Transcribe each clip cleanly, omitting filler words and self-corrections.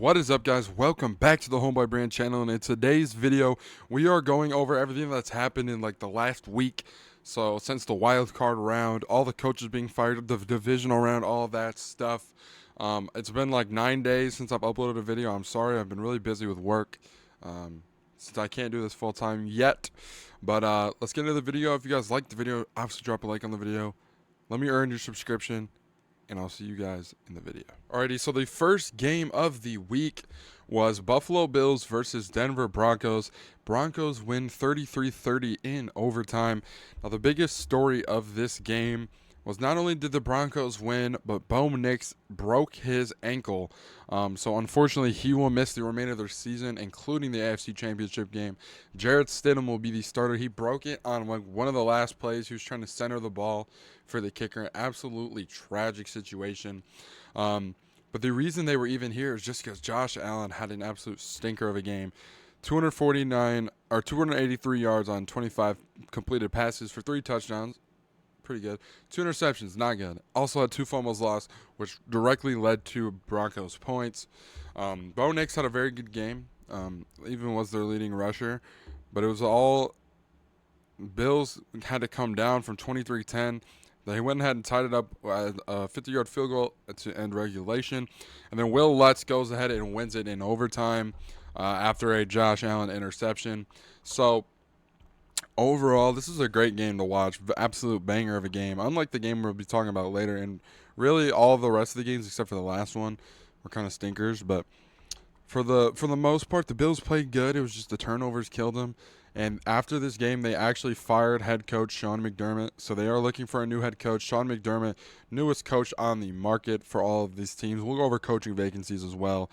What is up, guys? Welcome back to the Homeboy Brand channel, and in today's video we are going over everything that's happened in like the last week. So since the wild card round, all the coaches being fired, the divisional round, all that stuff. It's been like 9 days since I've uploaded a video. I'm sorry, I've been really busy with work, since I can't do this full time yet. But let's get into the video. If you guys liked the video, obviously drop a like on the video. Let me earn your subscription, and I'll see you guys in the video. Alrighty, so the first game of the week was Buffalo Bills versus Denver Broncos. Broncos win 33-30 in overtime. Now, the biggest story of this game was not only did the Broncos win, but Bo Nix broke his ankle. So unfortunately, he will miss the remainder of their season, including the AFC Championship game. Jarrett Stidham will be the starter. He broke it on one of the last plays. He was trying to center the ball for the kicker. Absolutely tragic situation. But the reason they were even here is just because Josh Allen had an absolute stinker of a game. 283 yards on 25 completed passes for 3 touchdowns. Pretty good. 2 interceptions, not good. Also had 2 fumbles lost, which directly led to Broncos points. Bo Nix had a very good game, even was their leading rusher. But it was all Bills had to come down from 23-10. They went ahead and tied it up at a 50-yard field goal to end regulation. And then Will Lutz goes ahead and wins it in overtime after a Josh Allen interception. So overall, this is a great game to watch. Absolute banger of a game. Unlike the game we'll be talking about later. And really all the rest of the games except for the last one were kind of stinkers. But for the most part, the Bills played good. It was just the turnovers killed them. And after this game, they actually fired head coach Sean McDermott. So they are looking for a new head coach. Sean McDermott, newest coach on the market for all of these teams. We'll go over coaching vacancies as well.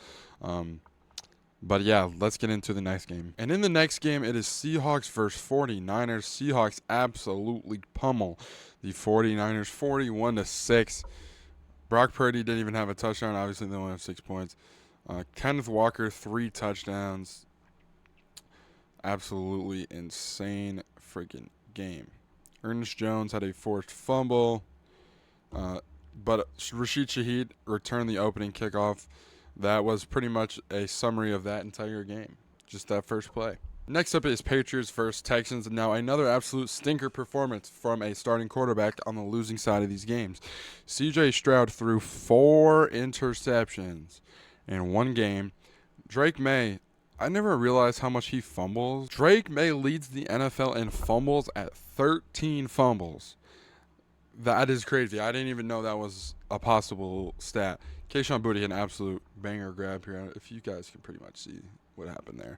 But yeah, let's get into the next game. And in the next game, it is Seahawks versus 49ers. Seahawks absolutely pummel the 49ers 41-6. Brock Purdy didn't even have a touchdown. Obviously, they only have 6 points. Kenneth Walker, 3 touchdowns. Absolutely insane freaking game. Ernest Jones had a forced fumble, but Rashid Shaheed returned the opening kickoff. That was pretty much a summary of that entire game, just that first play. Next up is Patriots versus Texans, and now another absolute stinker performance from a starting quarterback on the losing side of these games. C.J. Stroud threw 4 interceptions in one game. Drake May, I never realized how much he fumbles. Drake May leads the NFL in fumbles at 13 fumbles. That is crazy. I didn't even know that was a possible stat. Kayshon Boutte had an absolute banger grab here. If you guys can pretty much see what happened there.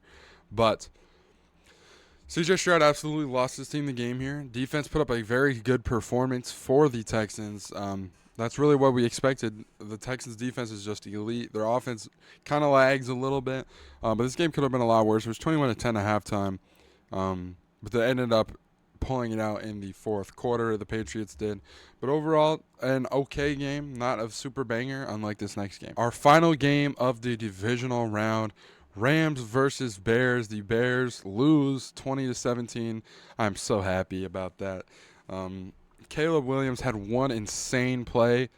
But C.J. Stroud absolutely lost his team the game here. Defense put up a very good performance for the Texans. That's really what we expected. The Texans' defense is just elite. Their offense kind of lags a little bit. But this game could have been a lot worse. It was 21-10 at halftime. But they ended up pulling it out in the fourth quarter. The Patriots did. But overall, an okay game. Not a super banger, unlike this next game. Our final game of the divisional round, Rams versus Bears. The Bears lose 20-17. I'm so happy about that. Caleb Williams had 1 insane play.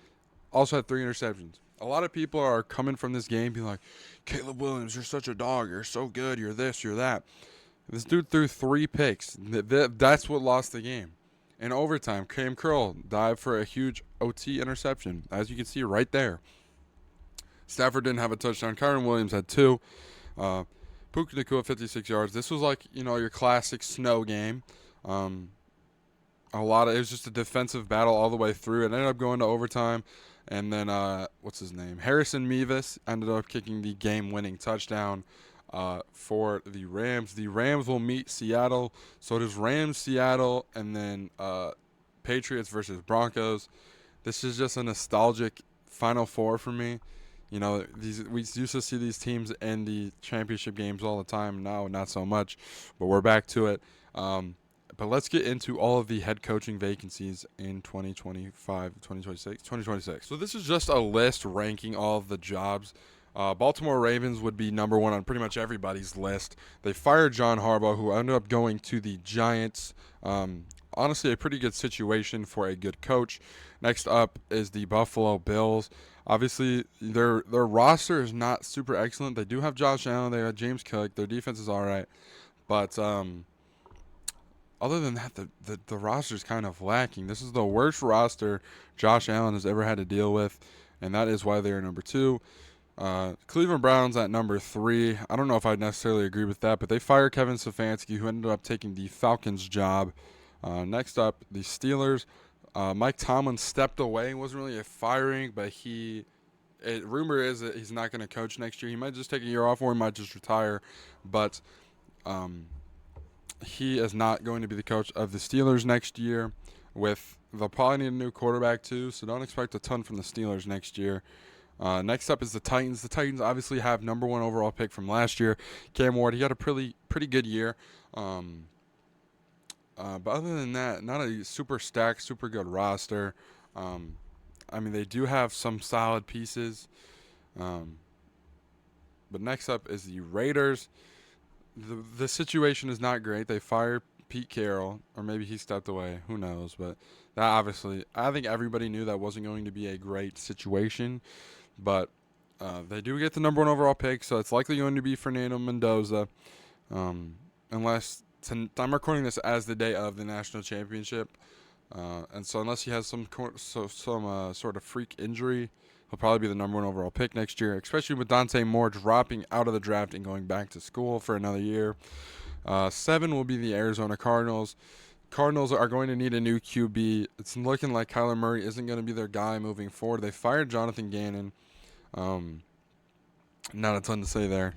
Also had 3 interceptions. A lot of people are coming from this game being like, Caleb Williams, you're such a dog. You're so good. You're this, you're that. This dude threw 3 picks. That's what lost the game. In overtime, Cam Curl dived for a huge OT interception, as you can see right there. Stafford didn't have a touchdown. Kyron Williams had 2. Puka Nacua, 56 yards. This was like, your classic snow game. It was just a defensive battle all the way through. It ended up going to overtime. And then, what's his name? Harrison Mevis ended up kicking the game-winning touchdown for the Rams. The Rams will meet Seattle. So it is Rams, Seattle, and then Patriots versus Broncos. This is just a nostalgic Final Four for me. We used to see these teams in the championship games all the time. Now, not so much, but we're back to it. But let's get into all of the head coaching vacancies in 2025, 2026, 2026. So this is just a list ranking all of the jobs. Baltimore Ravens would be number 1 on pretty much everybody's list. They fired John Harbaugh, who ended up going to the Giants. Honestly, a pretty good situation for a good coach. Next up is the Buffalo Bills. Obviously, their roster is not super excellent. They do have Josh Allen. They have James Cook. Their defense is all right, but other than that, the roster is kind of lacking. This is the worst roster Josh Allen has ever had to deal with, and that is why they are number 2. Cleveland Browns at number 3. I don't know if I'd necessarily agree with that, but they fired Kevin Stefanski, who ended up taking the Falcons' job. Next up, the Steelers. Mike Tomlin stepped away. It wasn't really a firing, but rumor is that he's not going to coach next year. He might just take a year off, or he might just retire. But he is not going to be the coach of the Steelers next year. They'll probably need a new quarterback too, so don't expect a ton from the Steelers next year. Next up is the Titans. The Titans obviously have number 1 overall pick from last year, Cam Ward. He had a pretty good year. But other than that, not a super stacked, super good roster. I mean, they do have some solid pieces. But next up is the Raiders. The situation is not great. They fired Pete Carroll, or maybe he stepped away. Who knows? But that obviously, I think everybody knew that wasn't going to be a great situation. But they do get the number 1 overall pick, so it's likely going to be Fernando Mendoza, unless I'm recording this as the day of the national championship, and so unless he has some sort of freak injury, he'll probably be the number 1 overall pick next year, especially with Dante Moore dropping out of the draft and going back to school for another year. 7 will be the Arizona Cardinals. Cardinals are going to need a new QB. It's looking like Kyler Murray isn't going to be their guy moving forward. They fired Jonathan Gannon. Not a ton to say there.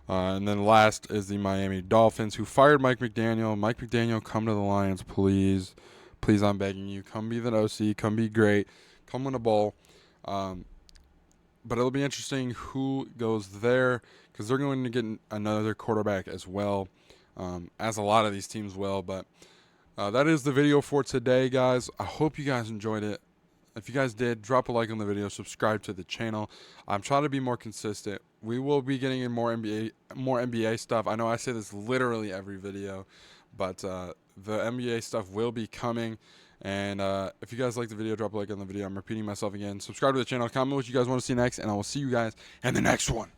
And then last is the Miami Dolphins, who fired Mike McDaniel. Mike McDaniel, come to the Lions, please. Please, I'm begging you. Come be the OC. Come be great. Come win a bowl. But it'll be interesting who goes there, because they're going to get another quarterback as well, as a lot of these teams will. But that is the video for today, guys. I hope you guys enjoyed it. If you guys did, drop a like on the video, subscribe to the channel. I'm trying to be more consistent. We will be getting in more NBA stuff. I know I say this literally every video, but the NBA stuff will be coming. And if you guys like the video, drop a like on the video. I'm repeating myself again. Subscribe to the channel, comment what you guys want to see next, and I will see you guys in the next one.